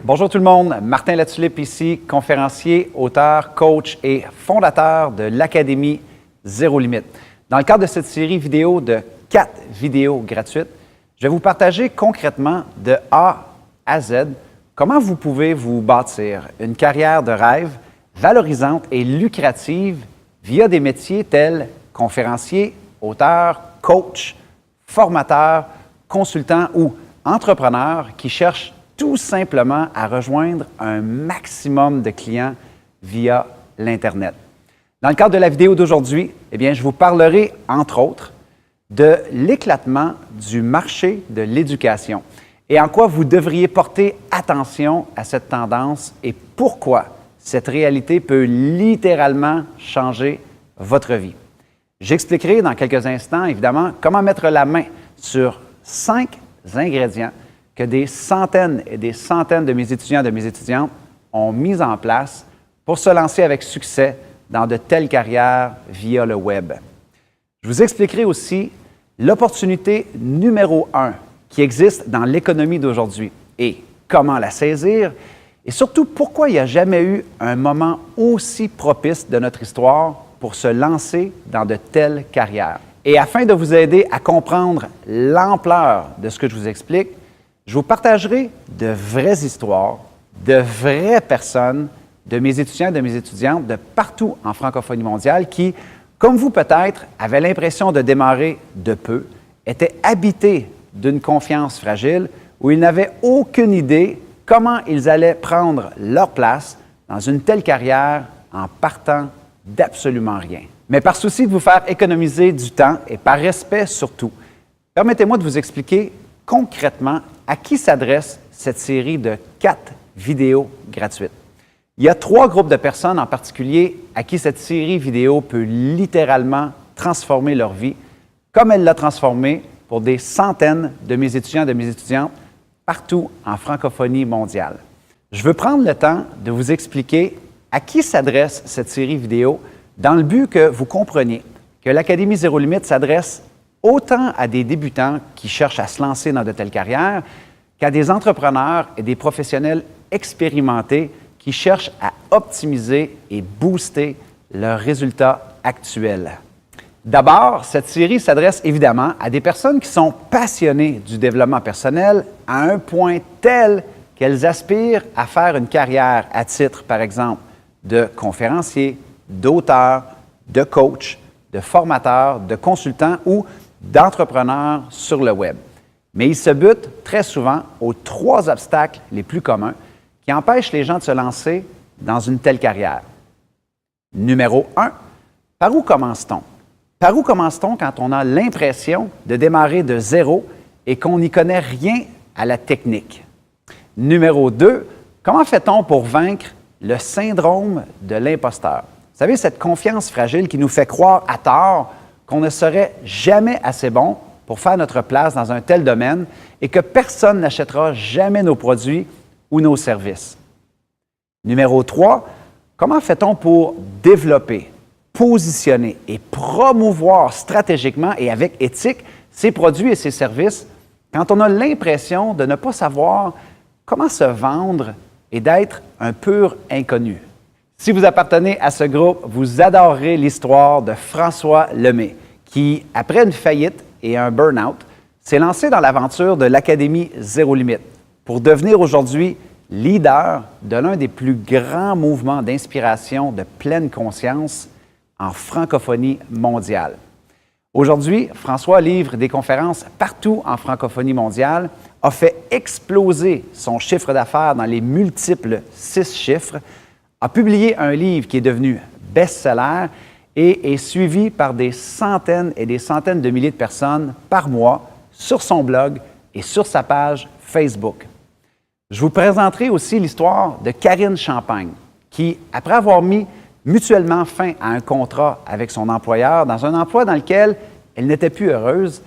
Bonjour tout le monde, Martin Latulippe ici, conférencier, auteur, coach et fondateur de l'Académie Zéro Limite. Dans le cadre de cette série vidéo de 4 vidéos gratuites, je vais vous partager concrètement de A à Z comment vous pouvez vous bâtir une carrière de rêve valorisante et lucrative via des métiers tels conférencier, auteur, coach, formateur, consultant ou entrepreneur qui cherchent tout simplement à rejoindre un maximum de clients via l'Internet. Dans le cadre de la vidéo d'aujourd'hui, je vous parlerai, entre autres, de l'éclatement du marché de l'éducation et en quoi vous devriez porter attention à cette tendance et pourquoi cette réalité peut littéralement changer votre vie. J'expliquerai dans quelques instants, évidemment, comment mettre la main sur 5 ingrédients que des centaines et des centaines de mes étudiants et de mes étudiantes ont mis en place pour se lancer avec succès dans de telles carrières via le web. Je vous expliquerai aussi l'opportunité numéro 1 qui existe dans l'économie d'aujourd'hui et comment la saisir et surtout pourquoi il n'y a jamais eu un moment aussi propice de notre histoire pour se lancer dans de telles carrières. Et afin de vous aider à comprendre l'ampleur de ce que je vous explique, je vous partagerai de vraies histoires, de vraies personnes, de mes étudiants et de mes étudiantes de partout en francophonie mondiale qui, comme vous peut-être, avaient l'impression de démarrer de peu, étaient habités d'une confiance fragile où ils n'avaient aucune idée comment ils allaient prendre leur place dans une telle carrière en partant d'absolument rien. Mais par souci de vous faire économiser du temps et par respect surtout, permettez-moi de vous expliquer concrètement à qui s'adresse cette série de 4 vidéos gratuites. Il y a 3 groupes de personnes en particulier à qui cette série vidéo peut littéralement transformer leur vie, comme elle l'a transformé pour des centaines de mes étudiants et de mes étudiantes partout en francophonie mondiale. Je veux prendre le temps de vous expliquer à qui s'adresse cette série vidéo dans le but que vous compreniez que l'Académie Zéro Limite s'adresse autant à des débutants qui cherchent à se lancer dans de telles carrières qu'à des entrepreneurs et des professionnels expérimentés qui cherchent à optimiser et booster leurs résultats actuels. D'abord, cette série s'adresse évidemment à des personnes qui sont passionnées du développement personnel à un point tel qu'elles aspirent à faire une carrière à titre, par exemple, de conférencier, d'auteur, de coach, de formateur, de consultant ou d'entrepreneur sur le web. Mais ils se butent très souvent aux 3 obstacles les plus communs qui empêchent les gens de se lancer dans une telle carrière. Numéro 1, par où commence-t-on? Par où commence-t-on quand on a l'impression de démarrer de zéro et qu'on n'y connaît rien à la technique? Numéro 2, comment fait-on pour vaincre le syndrome de l'imposteur? Vous savez, cette confiance fragile qui nous fait croire à tort qu'on ne serait jamais assez bon pour faire notre place dans un tel domaine et que personne n'achètera jamais nos produits ou nos services. Numéro 3, comment fait-on pour développer, positionner et promouvoir stratégiquement et avec éthique ces produits et ces services quand on a l'impression de ne pas savoir comment se vendre et d'être un pur inconnu? Si vous appartenez à ce groupe, vous adorerez l'histoire de François Lemay, qui, après une faillite et un burn-out, s'est lancé dans l'aventure de l'Académie Zéro Limite pour devenir aujourd'hui leader de l'un des plus grands mouvements d'inspiration de pleine conscience en francophonie mondiale. Aujourd'hui, François livre des conférences partout en francophonie mondiale, a fait exploser son chiffre d'affaires dans les multiples 6 chiffres, a publié un livre qui est devenu best-seller et est suivi par des centaines et des centaines de milliers de personnes par mois sur son blog et sur sa page Facebook. Je vous présenterai aussi l'histoire de Karine Champagne, qui, après avoir mis mutuellement fin à un contrat avec son employeur dans un emploi dans lequel elle n'était plus heureuse,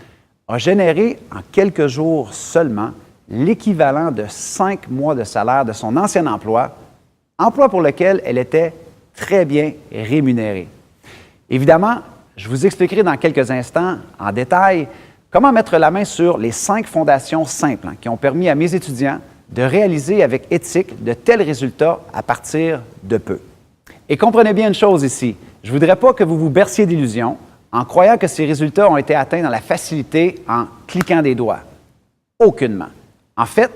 a généré en quelques jours seulement l'équivalent de 5 mois de salaire de son ancien emploi pour lequel elle était très bien rémunérée. Évidemment, je vous expliquerai dans quelques instants, en détail, comment mettre la main sur les 5 fondations simples qui ont permis à mes étudiants de réaliser avec éthique de tels résultats à partir de peu. Et comprenez bien une chose ici, je ne voudrais pas que vous vous berciez d'illusions en croyant que ces résultats ont été atteints dans la facilité en cliquant des doigts. Aucunement. En fait,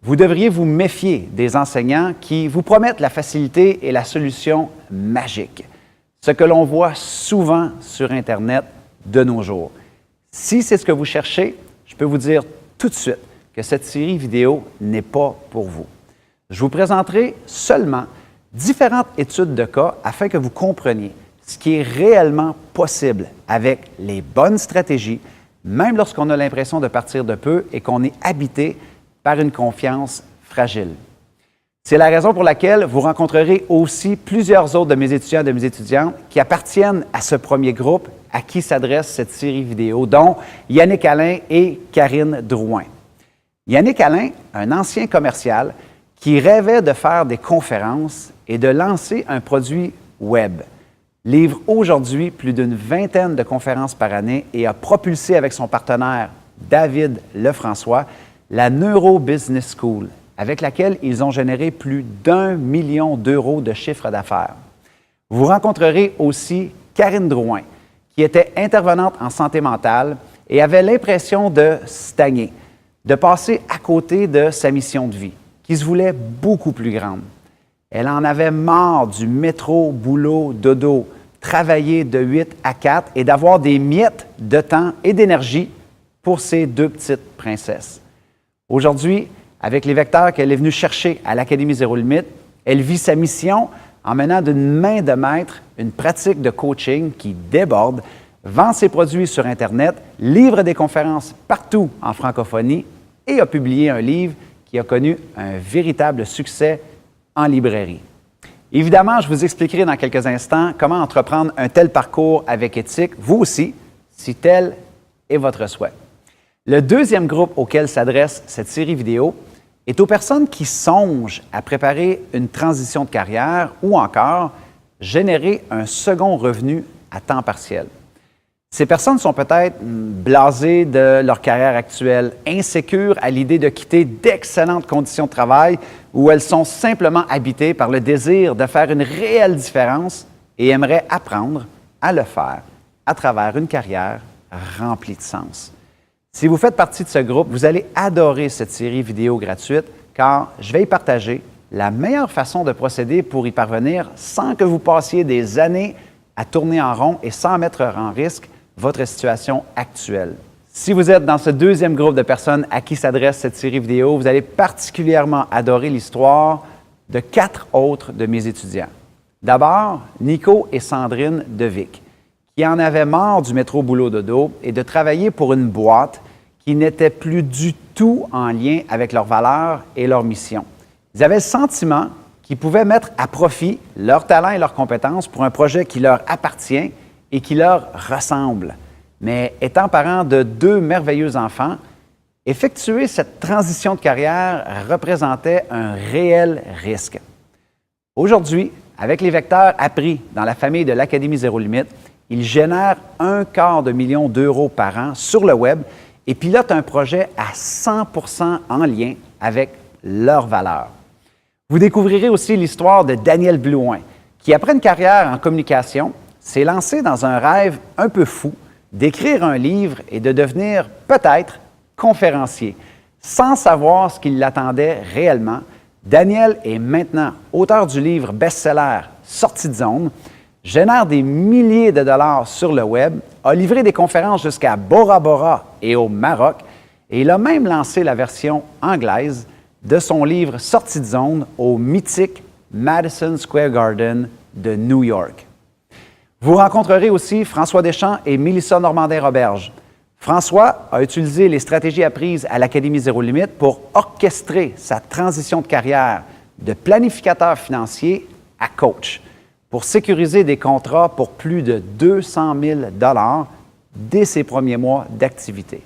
vous devriez vous méfier des enseignants qui vous promettent la facilité et la solution magique, ce que l'on voit souvent sur Internet de nos jours. Si c'est ce que vous cherchez, je peux vous dire tout de suite que cette série vidéo n'est pas pour vous. Je vous présenterai seulement différentes études de cas afin que vous compreniez ce qui est réellement possible avec les bonnes stratégies, même lorsqu'on a l'impression de partir de peu et qu'on est habité par une confiance fragile. C'est la raison pour laquelle vous rencontrerez aussi plusieurs autres de mes étudiants et de mes étudiantes qui appartiennent à ce premier groupe à qui s'adresse cette série vidéo, dont Yannick Alain et Karine Drouin. Yannick Alain, un ancien commercial qui rêvait de faire des conférences et de lancer un produit web, livre aujourd'hui plus d'une vingtaine de conférences par année et a propulsé avec son partenaire David Lefrançois la Neuro Business School, avec laquelle ils ont généré plus d'1 million d'euros de chiffre d'affaires. Vous rencontrerez aussi Karine Drouin, qui était intervenante en santé mentale et avait l'impression de stagner, de passer à côté de sa mission de vie, qui se voulait beaucoup plus grande. Elle en avait marre du métro, boulot, dodo, travailler de 8 à 4 et d'avoir des miettes de temps et d'énergie pour ses deux petites princesses. Aujourd'hui, avec les vecteurs qu'elle est venue chercher à l'Académie Zéro Limite, elle vit sa mission en menant d'une main de maître une pratique de coaching qui déborde, vend ses produits sur Internet, livre des conférences partout en francophonie et a publié un livre qui a connu un véritable succès en librairie. Évidemment, je vous expliquerai dans quelques instants comment entreprendre un tel parcours avec éthique, vous aussi, si tel est votre souhait. Le deuxième groupe auquel s'adresse cette série vidéo est aux personnes qui songent à préparer une transition de carrière ou encore générer un second revenu à temps partiel. Ces personnes sont peut-être blasées de leur carrière actuelle, insécures à l'idée de quitter d'excellentes conditions de travail ou elles sont simplement habitées par le désir de faire une réelle différence et aimeraient apprendre à le faire à travers une carrière remplie de sens. Si vous faites partie de ce groupe, vous allez adorer cette série vidéo gratuite car je vais y partager la meilleure façon de procéder pour y parvenir sans que vous passiez des années à tourner en rond et sans mettre en risque votre situation actuelle. Si vous êtes dans ce deuxième groupe de personnes à qui s'adresse cette série vidéo, vous allez particulièrement adorer l'histoire de 4 autres de mes étudiants. D'abord, Nico et Sandrine Devic, qui en avaient marre du métro boulot dodo et de travailler pour une boîte qui n'était plus du tout en lien avec leurs valeurs et leur mission. Ils avaient le sentiment qu'ils pouvaient mettre à profit leurs talents et leurs compétences pour un projet qui leur appartient et qui leur ressemble. Mais étant parents de 2 merveilleux enfants, effectuer cette transition de carrière représentait un réel risque. Aujourd'hui, avec les vecteurs appris dans la famille de l'Académie Zéro Limite, ils génèrent 250 000 d'euros par an sur le web et pilotent un projet à 100% en lien avec leurs valeurs. Vous découvrirez aussi l'histoire de Daniel Blouin, qui, après une carrière en communication, s'est lancé dans un rêve un peu fou d'écrire un livre et de devenir peut-être conférencier. Sans savoir ce qui l'attendait réellement, Daniel est maintenant auteur du livre best-seller Sortie de zone, génère des milliers de dollars sur le web, a livré des conférences jusqu'à Bora Bora et au Maroc, et il a même lancé la version anglaise de son livre Sortie de zone au mythique Madison Square Garden de New York. Vous rencontrerez aussi François Deschamps et Mélissa Normandin-Roberge. François a utilisé les stratégies apprises à l'Académie Zéro Limite pour orchestrer sa transition de carrière de planificateur financier à coach, pour sécuriser des contrats pour plus de 200 000 $ dès ses premiers mois d'activité.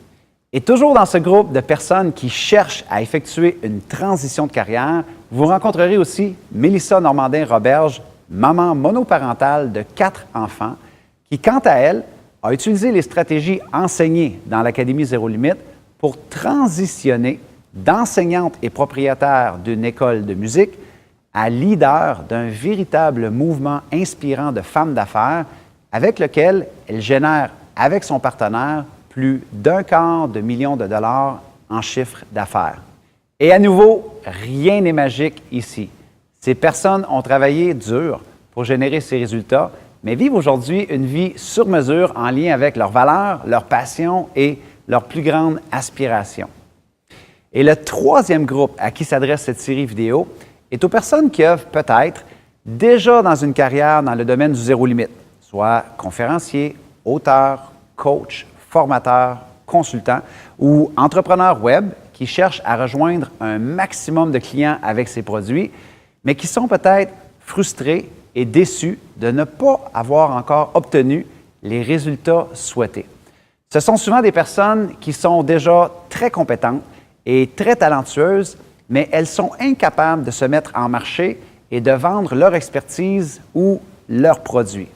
Et toujours dans ce groupe de personnes qui cherchent à effectuer une transition de carrière, vous rencontrerez aussi Mélissa Normandin-Roberge, maman monoparentale de 4 enfants, qui, quant à elle, a utilisé les stratégies enseignées dans l'Académie Zéro Limite pour transitionner d'enseignante et propriétaire d'une école de musique à leader d'un véritable mouvement inspirant de femmes d'affaires avec lequel elle génère avec son partenaire plus d'1/4 million de dollars en chiffre d'affaires. Et à nouveau, rien n'est magique ici. Ces personnes ont travaillé dur pour générer ces résultats, mais vivent aujourd'hui une vie sur mesure en lien avec leurs valeurs, leurs passions et leurs plus grandes aspirations. Et le troisième groupe à qui s'adresse cette série vidéo est aux personnes qui œuvrent peut-être déjà dans une carrière dans le domaine du zéro limite, soit conférencier, auteur, coach, formateur, consultant ou entrepreneur web qui cherchent à rejoindre un maximum de clients avec ses produits, mais qui sont peut-être frustrés et déçus de ne pas avoir encore obtenu les résultats souhaités. Ce sont souvent des personnes qui sont déjà très compétentes et très talentueuses, mais elles sont incapables de se mettre en marché et de vendre leur expertise ou leurs produits.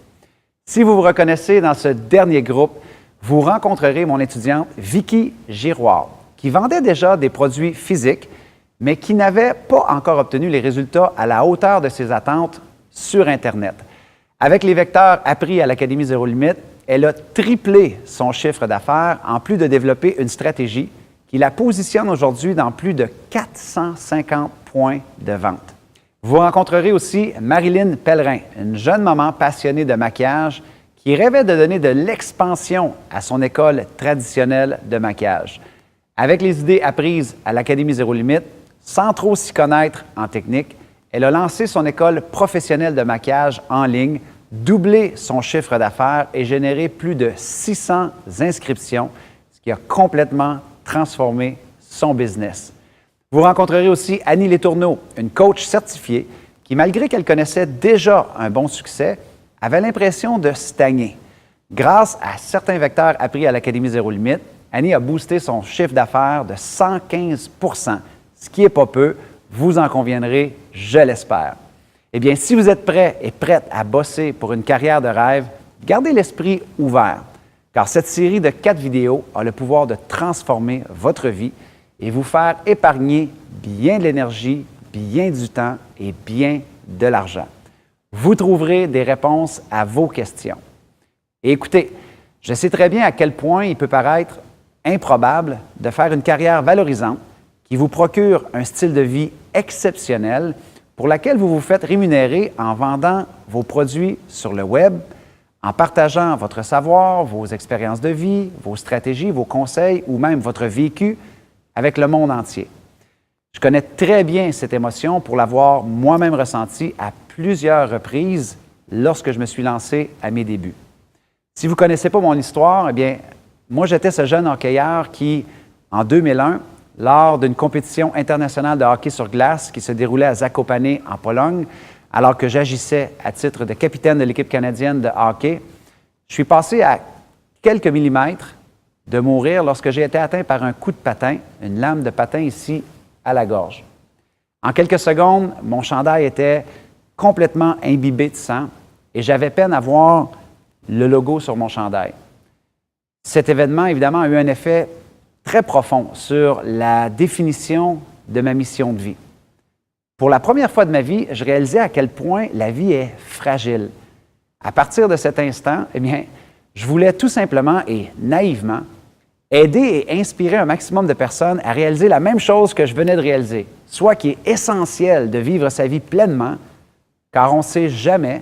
Si vous vous reconnaissez dans ce dernier groupe, vous rencontrerez mon étudiante Vicky Giroir, qui vendait déjà des produits physiques, mais qui n'avait pas encore obtenu les résultats à la hauteur de ses attentes sur Internet. Avec les vecteurs appris à l'Académie Zéro Limite, elle a triplé son chiffre d'affaires en plus de développer une stratégie qui la positionne aujourd'hui dans plus de 450 points de vente. Vous rencontrerez aussi Marilyn Pellerin, une jeune maman passionnée de maquillage qui rêvait de donner de l'expansion à son école traditionnelle de maquillage. Avec les idées apprises à l'Académie Zéro Limite, sans trop s'y connaître en technique, elle a lancé son école professionnelle de maquillage en ligne, doublé son chiffre d'affaires et généré plus de 600 inscriptions, ce qui a complètement transformé son business. Vous rencontrerez aussi Annie Letourneau, une coach certifiée qui, malgré qu'elle connaissait déjà un bon succès, avait l'impression de stagner. Grâce à certains vecteurs appris à l'Académie Zéro Limite, Annie a boosté son chiffre d'affaires de 115 %, ce qui n'est pas peu, vous en conviendrez, je l'espère. Eh bien, si vous êtes prêt et prête à bosser pour une carrière de rêve, gardez l'esprit ouvert, car cette série de 4 vidéos a le pouvoir de transformer votre vie et vous faire épargner bien de l'énergie, bien du temps et bien de l'argent. Vous trouverez des réponses à vos questions. Et écoutez, je sais très bien à quel point il peut paraître improbable de faire une carrière valorisante qui vous procure un style de vie exceptionnel pour laquelle vous vous faites rémunérer en vendant vos produits sur le web, en partageant votre savoir, vos expériences de vie, vos stratégies, vos conseils ou même votre vécu avec le monde entier. Je connais très bien cette émotion pour l'avoir moi-même ressentie à plusieurs reprises lorsque je me suis lancé à mes débuts. Si vous ne connaissez pas mon histoire, eh bien, moi, j'étais ce jeune hockeyeur qui, en 2001, lors d'une compétition internationale de hockey sur glace qui se déroulait à Zakopane, en Pologne, alors que j'agissais à titre de capitaine de l'équipe canadienne de hockey, je suis passé à quelques millimètres de mourir lorsque j'ai été atteint par un coup de patin, une lame de patin ici à la gorge. En quelques secondes, mon chandail était complètement imbibé de sang et j'avais peine à voir le logo sur mon chandail. Cet événement, évidemment, a eu un effet très profond sur la définition de ma mission de vie. Pour la première fois de ma vie, je réalisais à quel point la vie est fragile. À partir de cet instant, eh bien, je voulais tout simplement et naïvement aider et inspirer un maximum de personnes à réaliser la même chose que je venais de réaliser, soit qu'il est essentiel de vivre sa vie pleinement, car on ne sait jamais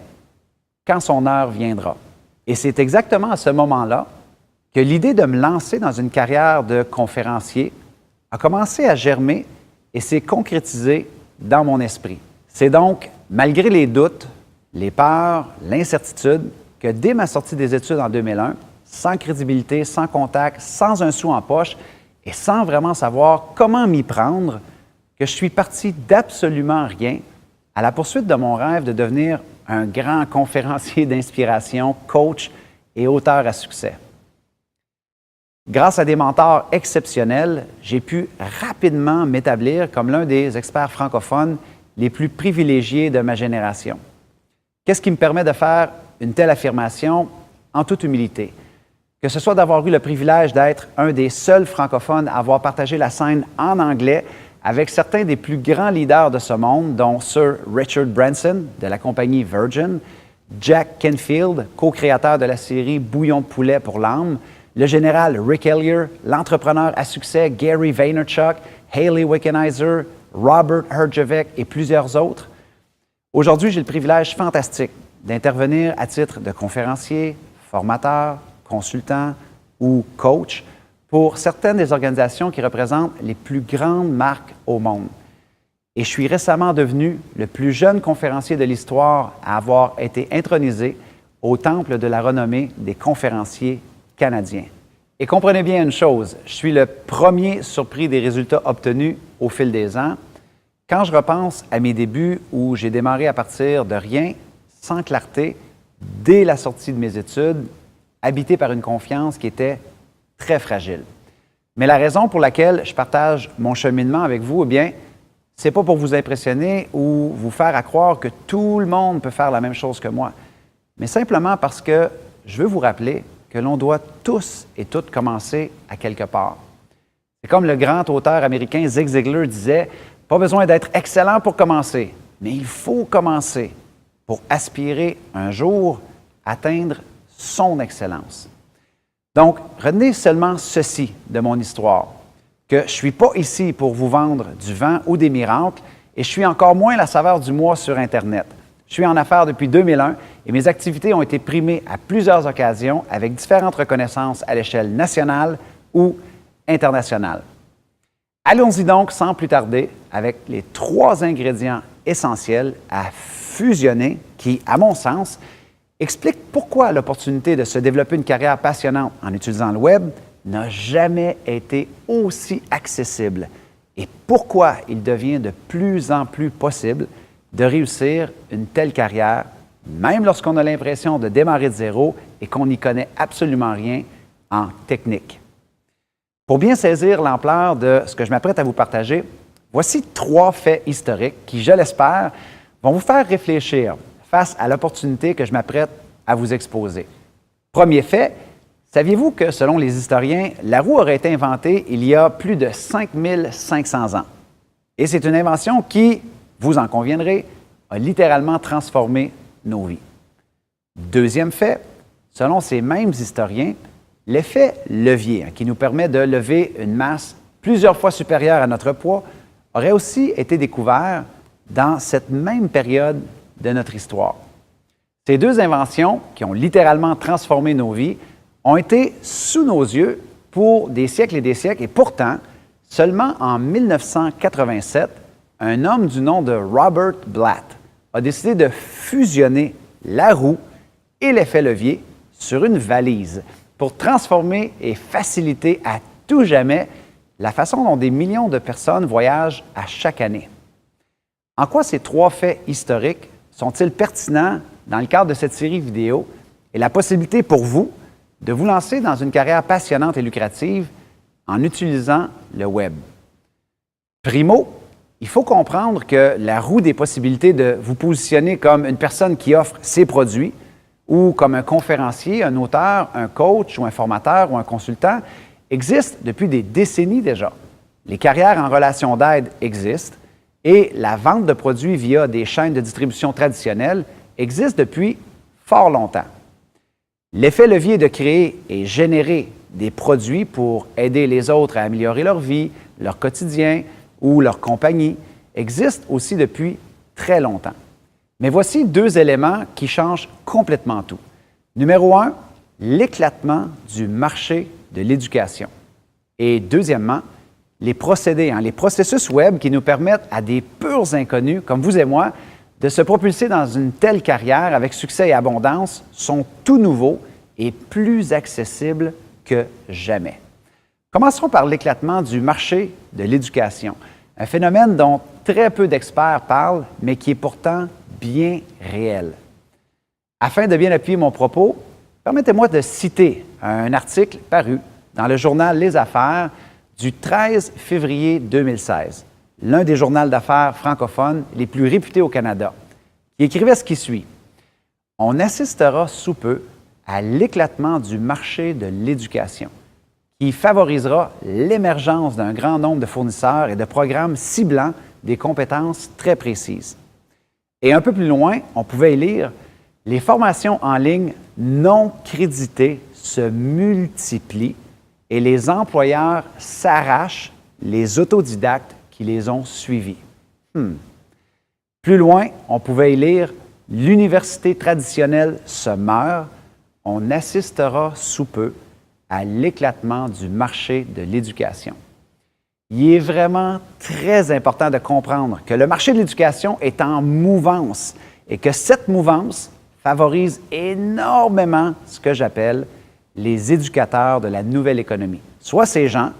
quand son heure viendra. Et c'est exactement à ce moment-là que l'idée de me lancer dans une carrière de conférencier a commencé à germer et s'est concrétisée dans mon esprit. C'est donc, malgré les doutes, les peurs, l'incertitude, que dès ma sortie des études en 2001, sans crédibilité, sans contact, sans un sou en poche et sans vraiment savoir comment m'y prendre, que je suis parti d'absolument rien à la poursuite de mon rêve de devenir un grand conférencier d'inspiration, coach et auteur à succès. Grâce à des mentors exceptionnels, j'ai pu rapidement m'établir comme l'un des experts francophones les plus privilégiés de ma génération. Qu'est-ce qui me permet de faire une telle affirmation en toute humilité? que ce soit d'avoir eu le privilège d'être un des seuls francophones à avoir partagé la scène en anglais avec certains des plus grands leaders de ce monde, dont Sir Richard Branson de la compagnie Virgin, Jack Canfield, co-créateur de la série Bouillon de poulet pour l'âme, le général Rick Hellier, l'entrepreneur à succès Gary Vaynerchuk, Hayley Wickenheiser, Robert Herjavec et plusieurs autres. Aujourd'hui, j'ai le privilège fantastique d'intervenir à titre de conférencier, formateur, consultant ou coach pour certaines des organisations qui représentent les plus grandes marques au monde. Et je suis récemment devenu le plus jeune conférencier de l'histoire à avoir été intronisé au temple de la renommée des conférenciers canadiens. Et comprenez bien une chose, je suis le premier surpris des résultats obtenus au fil des ans. Quand je repense à mes débuts où j'ai démarré à partir de rien, sans clarté, dès la sortie de mes études, habité par une confiance qui était très fragile. Mais la raison pour laquelle je partage mon cheminement avec vous, eh bien, c'est pas pour vous impressionner ou vous faire à croire que tout le monde peut faire la même chose que moi, mais simplement parce que je veux vous rappeler que l'on doit tous et toutes commencer à quelque part. C'est comme le grand auteur américain Zig Ziglar disait, pas besoin d'être excellent pour commencer, mais il faut commencer pour aspirer un jour à atteindre son excellence. Donc, retenez seulement ceci de mon histoire, que je ne suis pas ici pour vous vendre du vent ou des miracles, et je suis encore moins la saveur du mois sur Internet. Je suis en affaires depuis 2001 et mes activités ont été primées à plusieurs occasions avec différentes reconnaissances à l'échelle nationale ou internationale. Allons-y donc sans plus tarder avec les 3 ingrédients essentiels à fusionner qui, à mon sens, expliquent pourquoi l'opportunité de se développer une carrière passionnante en utilisant le web n'a jamais été aussi accessible et pourquoi il devient de plus en plus possible de réussir une telle carrière, même lorsqu'on a l'impression de démarrer de zéro et qu'on n'y connaît absolument rien en technique. Pour bien saisir l'ampleur de ce que je m'apprête à vous partager, voici 3 faits historiques qui, je l'espère, vont vous faire réfléchir face à l'opportunité que je m'apprête à vous exposer. Premier fait, saviez-vous que, selon les historiens, la roue aurait été inventée il y a plus de 5500 ans? Et c'est une invention qui, vous en conviendrez, a littéralement transformé nos vies. Deuxième fait, selon ces mêmes historiens, l'effet levier, qui nous permet de lever une masse plusieurs fois supérieure à notre poids, aurait aussi été découvert dans cette même période de notre histoire. Ces 2 inventions, qui ont littéralement transformé nos vies, ont été sous nos yeux pour des siècles et pourtant, seulement en 1987, un homme du nom de Robert Blatt a décidé de fusionner la roue et l'effet levier sur une valise pour transformer et faciliter à tout jamais la façon dont des millions de personnes voyagent à chaque année. En quoi ces 3 faits historiques sont-ils pertinents dans le cadre de cette série vidéo et la possibilité pour vous de vous lancer dans une carrière passionnante et lucrative en utilisant le web? Primo, il faut comprendre que la roue des possibilités de vous positionner comme une personne qui offre ses produits ou comme un conférencier, un auteur, un coach ou un formateur ou un consultant existe depuis des décennies déjà. Les carrières en relation d'aide existent et la vente de produits via des chaînes de distribution traditionnelles existe depuis fort longtemps. L'effet levier de créer et générer des produits pour aider les autres à améliorer leur vie, leur quotidien ou leur compagnie existe aussi depuis très longtemps. Mais voici 2 éléments qui changent complètement tout. Numéro 1, l'éclatement du marché de l'éducation. Et deuxièmement, les procédés, les processus web qui nous permettent à des purs inconnus comme vous et moi de se propulser dans une telle carrière avec succès et abondance sont tout nouveaux et plus accessibles que jamais. Commençons par l'éclatement du marché de l'éducation, un phénomène dont très peu d'experts parlent, mais qui est pourtant bien réel. Afin de bien appuyer mon propos, permettez-moi de citer un article paru dans le journal Les Affaires du 13 février 2016, l'un des journaux d'affaires francophones les plus réputés au Canada, qui écrivait ce qui suit. « On assistera sous peu à l'éclatement du marché de l'éducation, qui favorisera l'émergence d'un grand nombre de fournisseurs et de programmes ciblant des compétences très précises. Et un peu plus loin, on pouvait y lire « Les formations en ligne non créditées se multiplient et les employeurs s'arrachent les autodidactes qui les ont suivis. » Plus loin, on pouvait y lire « L'université traditionnelle se meurt, on assistera sous peu à l'éclatement du marché de l'éducation. » Il est vraiment très important de comprendre que le marché de l'éducation est en mouvance et que cette mouvance favorise énormément ce que j'appelle les éducateurs de la nouvelle économie, soit ces gens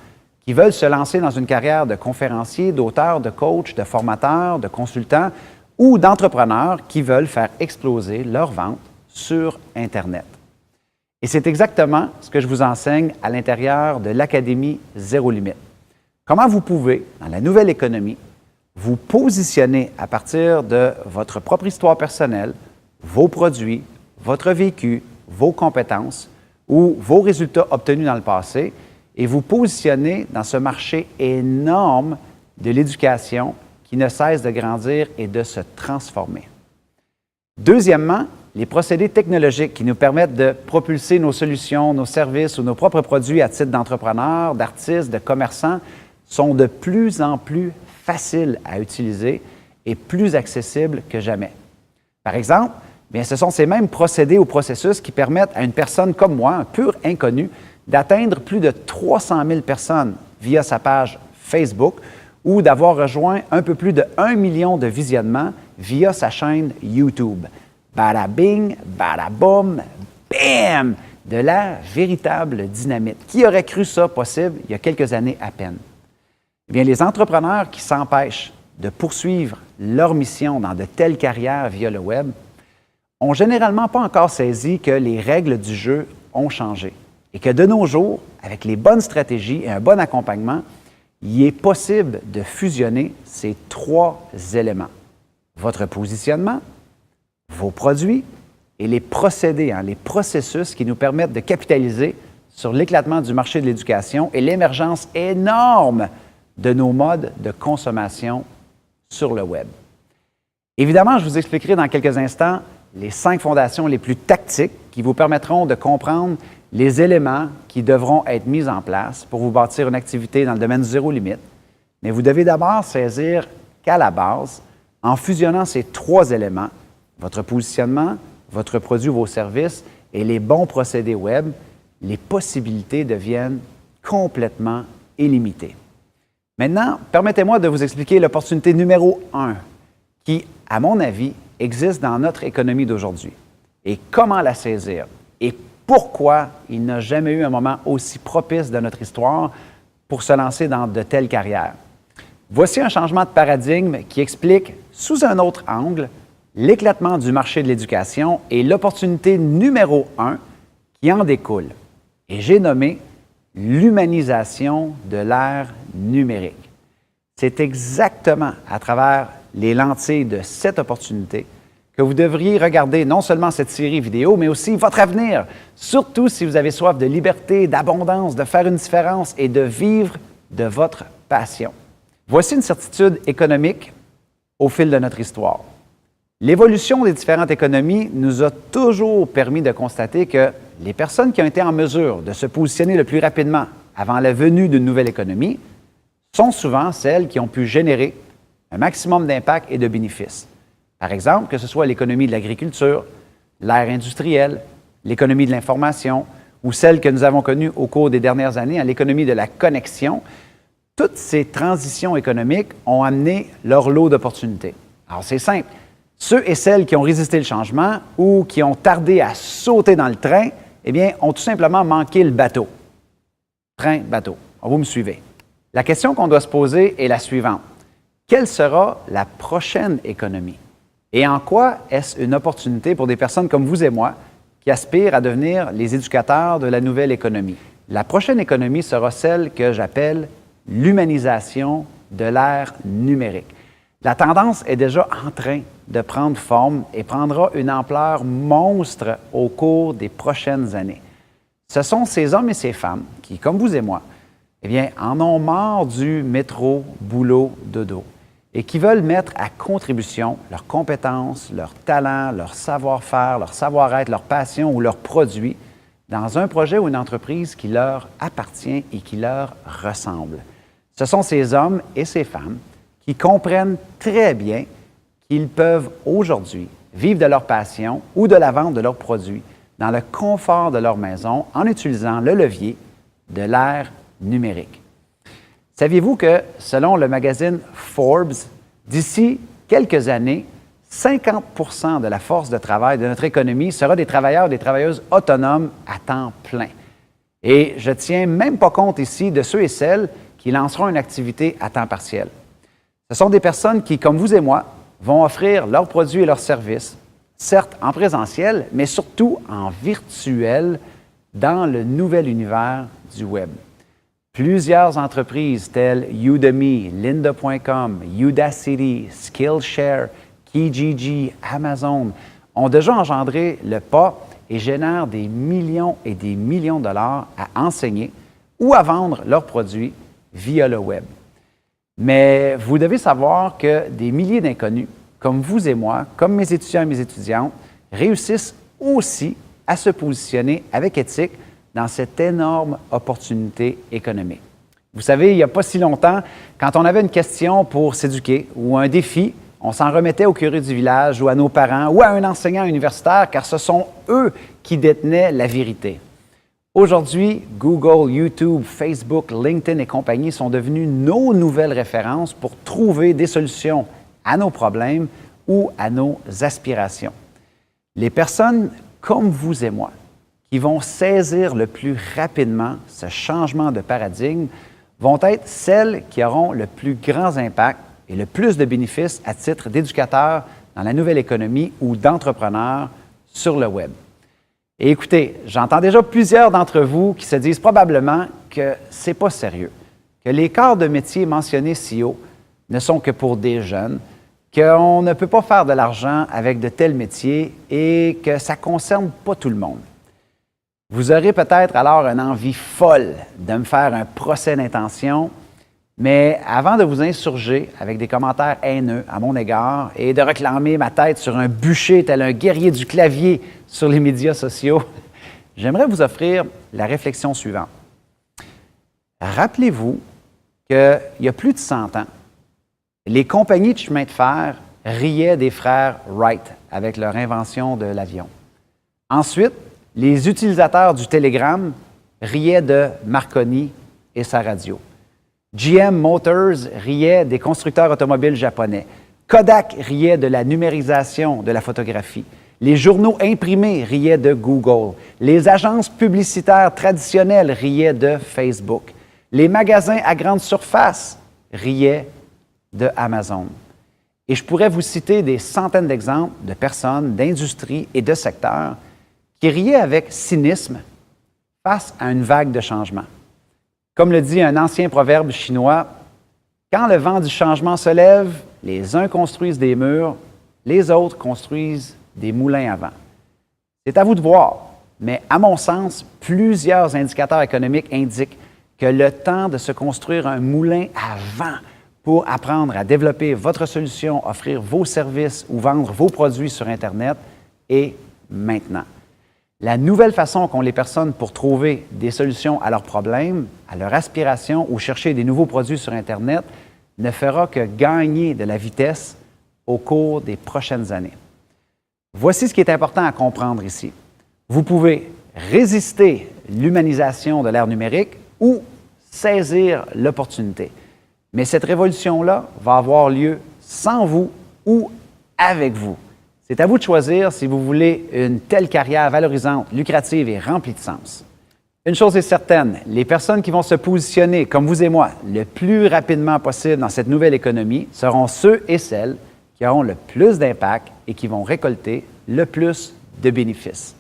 qui veulent se lancer dans une carrière de conférencier, d'auteur, de coach, de formateur, de consultant ou d'entrepreneurs qui veulent faire exploser leurs ventes sur Internet. Et c'est exactement ce que je vous enseigne à l'intérieur de l'Académie Zéro Limite. Comment vous pouvez, dans la nouvelle économie, vous positionner à partir de votre propre histoire personnelle, vos produits, votre vécu, vos compétences ou vos résultats obtenus dans le passé et vous positionner dans ce marché énorme de l'éducation qui ne cesse de grandir et de se transformer. Deuxièmement, les procédés technologiques qui nous permettent de propulser nos solutions, nos services ou nos propres produits à titre d'entrepreneurs, d'artistes, de commerçants sont de plus en plus faciles à utiliser et plus accessibles que jamais. Par exemple, bien, ce sont ces mêmes procédés ou processus qui permettent à une personne comme moi, un pur inconnu, d'atteindre plus de 300 000 personnes via sa page Facebook ou d'avoir rejoint un peu plus de 1 million de visionnements via sa chaîne YouTube. Bada bing, bada boum, bam! De la véritable dynamite. Qui aurait cru ça possible il y a quelques années à peine? Eh bien, les entrepreneurs qui s'empêchent de poursuivre leur mission dans de telles carrières via le web ont généralement pas encore saisi que les règles du jeu ont changé et que de nos jours, avec les bonnes stratégies et un bon accompagnement, il est possible de fusionner ces trois éléments. Votre positionnement, vos produits et les procédés, les processus qui nous permettent de capitaliser sur l'éclatement du marché de l'éducation et l'émergence énorme de nos modes de consommation sur le web. Évidemment, je vous expliquerai dans quelques instants les 5 fondations les plus tactiques qui vous permettront de comprendre les éléments qui devront être mis en place pour vous bâtir une activité dans le domaine du zéro limite. Mais vous devez d'abord saisir qu'à la base, en fusionnant ces 3 éléments, votre positionnement, votre produit ou vos services et les bons procédés web, les possibilités deviennent complètement illimitées. Maintenant, permettez-moi de vous expliquer l'opportunité numéro 1 qui, à mon avis, existe dans notre économie d'aujourd'hui et comment la saisir et pourquoi il n'a jamais eu un moment aussi propice de notre histoire pour se lancer dans de telles carrières. Voici un changement de paradigme qui explique, sous un autre angle, l'éclatement du marché de l'éducation et l'opportunité numéro 1 qui en découle. Et j'ai nommé l'humanisation de l'ère numérique. C'est exactement à travers les lentilles de cette opportunité que vous devriez regarder non seulement cette série vidéo, mais aussi votre avenir, surtout si vous avez soif de liberté, d'abondance, de faire une différence et de vivre de votre passion. Voici une certitude économique au fil de notre histoire. L'évolution des différentes économies nous a toujours permis de constater que les personnes qui ont été en mesure de se positionner le plus rapidement avant la venue d'une nouvelle économie sont souvent celles qui ont pu générer un maximum d'impact et de bénéfices. Par exemple, que ce soit l'économie de l'agriculture, l'ère industrielle, l'économie de l'information ou celle que nous avons connue au cours des dernières années, l'économie de la connexion, toutes ces transitions économiques ont amené leur lot d'opportunités. Alors, c'est simple. Ceux et celles qui ont résisté le changement ou qui ont tardé à sauter dans le train, eh bien, ont tout simplement manqué le bateau. Train, bateau. Vous me suivez. La question qu'on doit se poser est la suivante. Quelle sera la prochaine économie? Et en quoi est-ce une opportunité pour des personnes comme vous et moi qui aspirent à devenir les éducateurs de la nouvelle économie? La prochaine économie sera celle que j'appelle l'humanisation de l'ère numérique. La tendance est déjà en train de prendre forme et prendra une ampleur monstre au cours des prochaines années. Ce sont ces hommes et ces femmes qui, comme vous et moi, en ont marre du métro, boulot, dodo et qui veulent mettre à contribution leurs compétences, leurs talents, leur savoir-faire, leur savoir-être, leur passion ou leurs produits dans un projet ou une entreprise qui leur appartient et qui leur ressemble. Ce sont ces hommes et ces femmes qui comprennent très bien qu'ils peuvent aujourd'hui vivre de leur passion ou de la vente de leurs produits dans le confort de leur maison en utilisant le levier de l'ère numérique. Saviez-vous que, selon le magazine Forbes, d'ici quelques années, 50 de la force de travail de notre économie sera des travailleurs et des travailleuses autonomes à temps plein. Et je ne tiens même pas compte ici de ceux et celles qui lanceront une activité à temps partiel. Ce sont des personnes qui, comme vous et moi, vont offrir leurs produits et leurs services, certes en présentiel, mais surtout en virtuel, dans le nouvel univers du Web. Plusieurs entreprises telles Udemy, Lynda.com, Udacity, Skillshare, Kijiji, Amazon ont déjà engendré le pas et génèrent des millions et des millions de dollars à enseigner ou à vendre leurs produits via le Web. Mais vous devez savoir que des milliers d'inconnus, comme vous et moi, comme mes étudiants et mes étudiantes, réussissent aussi à se positionner avec éthique dans cette énorme opportunité économique. Vous savez, il n'y a pas si longtemps, quand on avait une question pour s'éduquer ou un défi, on s'en remettait au curé du village ou à nos parents ou à un enseignant universitaire, car ce sont eux qui détenaient la vérité. Aujourd'hui, Google, YouTube, Facebook, LinkedIn et compagnie sont devenus nos nouvelles références pour trouver des solutions à nos problèmes ou à nos aspirations. Les personnes comme vous et moi, qui vont saisir le plus rapidement ce changement de paradigme, vont être celles qui auront le plus grand impact et le plus de bénéfices à titre d'éducateurs dans la nouvelle économie ou d'entrepreneurs sur le Web. Et écoutez, j'entends déjà plusieurs d'entre vous qui se disent probablement que ce n'est pas sérieux, que les corps de métier mentionnés si haut ne sont que pour des jeunes, qu'on ne peut pas faire de l'argent avec de tels métiers et que ça ne concerne pas tout le monde. Vous aurez peut-être alors une envie folle de me faire un procès d'intention, mais avant de vous insurger avec des commentaires haineux à mon égard et de réclamer ma tête sur un bûcher tel un guerrier du clavier sur les médias sociaux, j'aimerais vous offrir la réflexion suivante. Rappelez-vous qu'il y a plus de 100 ans, les compagnies de chemin de fer riaient des frères Wright avec leur invention de l'avion. Ensuite, les utilisateurs du télégramme riaient de Marconi et sa radio. GM Motors riait des constructeurs automobiles japonais. Kodak riait de la numérisation de la photographie. Les journaux imprimés riaient de Google. Les agences publicitaires traditionnelles riaient de Facebook. Les magasins à grande surface riaient de Amazon. Et je pourrais vous citer des centaines d'exemples de personnes, d'industries et de secteurs qui riaient avec cynisme face à une vague de changement. Comme le dit un ancien proverbe chinois, « Quand le vent du changement se lève, les uns construisent des murs, les autres construisent des moulins à vent. » C'est à vous de voir, mais à mon sens, plusieurs indicateurs économiques indiquent que le temps de se construire un moulin à vent pour apprendre à développer votre solution, offrir vos services ou vendre vos produits sur Internet est maintenant. La nouvelle façon qu'ont les personnes pour trouver des solutions à leurs problèmes, à leurs aspirations ou chercher des nouveaux produits sur Internet ne fera que gagner de la vitesse au cours des prochaines années. Voici ce qui est important à comprendre ici. Vous pouvez résister l'humanisation de l'ère numérique ou saisir l'opportunité. Mais cette révolution-là va avoir lieu sans vous ou avec vous. C'est à vous de choisir si vous voulez une telle carrière valorisante, lucrative et remplie de sens. Une chose est certaine, les personnes qui vont se positionner, comme vous et moi, le plus rapidement possible dans cette nouvelle économie seront ceux et celles qui auront le plus d'impact et qui vont récolter le plus de bénéfices.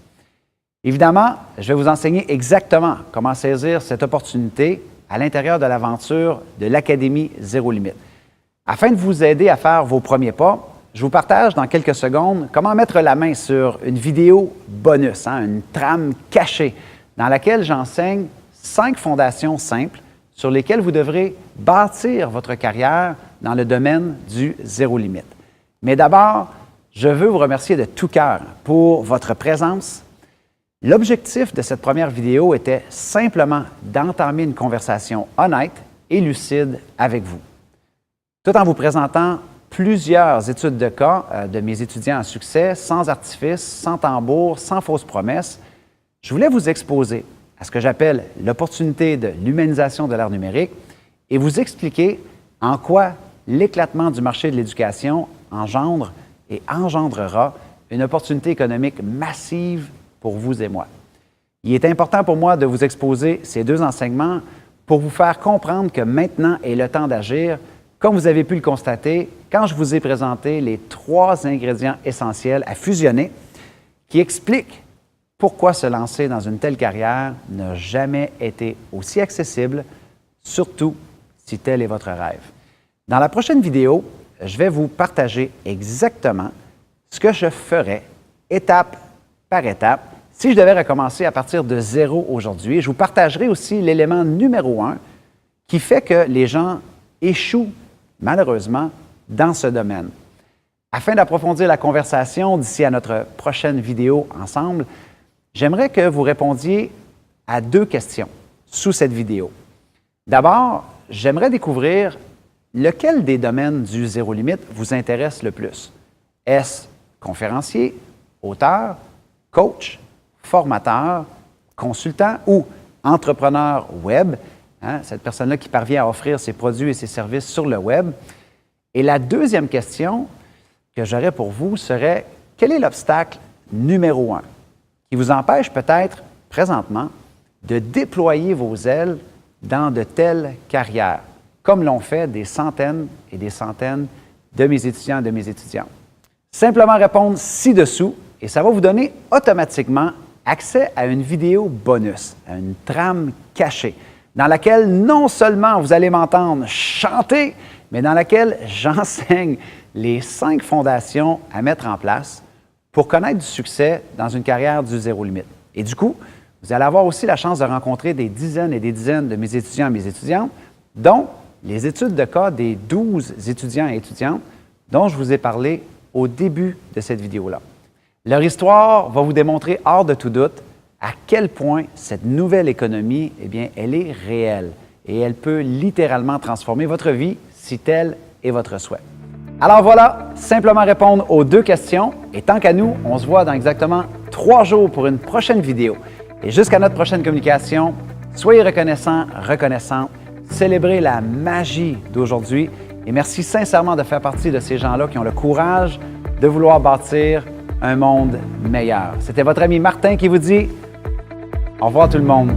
Évidemment, je vais vous enseigner exactement comment saisir cette opportunité à l'intérieur de l'aventure de l'Académie Zéro Limite. Afin de vous aider à faire vos premiers pas, je vous partage dans quelques secondes comment mettre la main sur une vidéo bonus, une trame cachée, dans laquelle j'enseigne 5 fondations simples sur lesquelles vous devrez bâtir votre carrière dans le domaine du zéro limite. Mais d'abord, je veux vous remercier de tout cœur pour votre présence. L'objectif de cette première vidéo était simplement d'entamer une conversation honnête et lucide avec vous, tout en vous présentant plusieurs études de cas de mes étudiants en succès, sans artifice, sans tambour, sans fausses promesses. Je voulais vous exposer à ce que j'appelle l'opportunité de l'humanisation de l'ère numérique et vous expliquer en quoi l'éclatement du marché de l'éducation engendre et engendrera une opportunité économique massive pour vous et moi. Il est important pour moi de vous exposer ces 2 enseignements pour vous faire comprendre que maintenant est le temps d'agir, comme vous avez pu le constater quand je vous ai présenté les 3 ingrédients essentiels à fusionner qui expliquent pourquoi se lancer dans une telle carrière n'a jamais été aussi accessible, surtout si tel est votre rêve. Dans la prochaine vidéo, je vais vous partager exactement ce que je ferais étape par étape si je devais recommencer à partir de 0 aujourd'hui. Je vous partagerai aussi l'élément numéro 1 qui fait que les gens échouent malheureusement dans ce domaine. Afin d'approfondir la conversation d'ici à notre prochaine vidéo ensemble, j'aimerais que vous répondiez à 2 questions sous cette vidéo. D'abord, j'aimerais découvrir lequel des domaines du zéro limite vous intéresse le plus. Est-ce conférencier, auteur, coach, formateur, consultant ou entrepreneur web, cette personne-là qui parvient à offrir ses produits et ses services sur le web? Et la deuxième question que j'aurais pour vous serait, quel est l'obstacle numéro 1 qui vous empêche peut-être présentement de déployer vos ailes dans de telles carrières, comme l'ont fait des centaines et des centaines de mes étudiants et de mes étudiantes? Simplement répondre ci-dessous et ça va vous donner automatiquement accès à une vidéo bonus, à une trame cachée, dans laquelle non seulement vous allez m'entendre chanter, mais dans laquelle j'enseigne les 5 fondations à mettre en place pour connaître du succès dans une carrière du zéro limite. Et du coup, vous allez avoir aussi la chance de rencontrer des dizaines et des dizaines de mes étudiants et mes étudiantes, dont les études de cas des 12 étudiants et étudiantes dont je vous ai parlé au début de cette vidéo-là. Leur histoire va vous démontrer hors de tout doute à quel point cette nouvelle économie, elle est réelle et elle peut littéralement transformer votre vie si tel est votre souhait. Alors voilà, simplement répondre aux 2 questions et tant qu'à nous, on se voit dans exactement 3 jours pour une prochaine vidéo. Et jusqu'à notre prochaine communication, soyez reconnaissants, reconnaissantes, célébrez la magie d'aujourd'hui et merci sincèrement de faire partie de ces gens-là qui ont le courage de vouloir bâtir un monde meilleur. C'était votre ami Martin qui vous dit au revoir tout le monde.